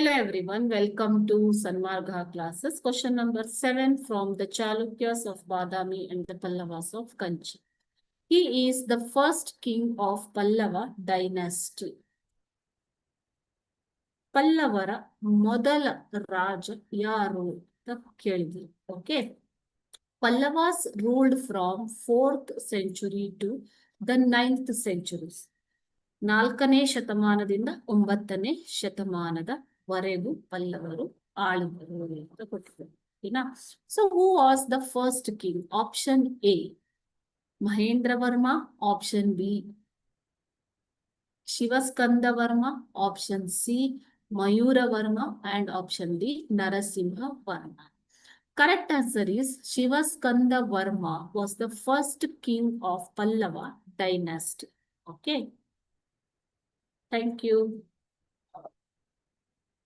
Hello everyone, welcome to Sanmarga classes. Question number 7 from the Chalukyas of Badami and the Pallavas of Kanchi. He is the first king of Pallava dynasty. ಪಲ್ಲವರ ಮೊದಲ ರಾಜ ಯಾರು ಅಂತ ಕೇಳಿದ್ರು. Okay. Pallavas ruled from 4th century to the 9th centuries. 4ನೇ ಶತಮಾನದಿಂದ 9ನೇ ಶತಮಾನದವರೆಗೂ ಪಲ್ಲವರು ಆಳಿದರು ಅಂತ ಕೊಟ್ಟಿದ್ದಾರೆ. ಓಕೆನಾ? So who was the first king? Option A Mahendra Varma, option B Shivaskanda Varma, option C Mayura Varma and option D Narasimha Varma. Correct answer is Shivaskanda Varma was the first king of Pallava dynasty. Okay. Thank you.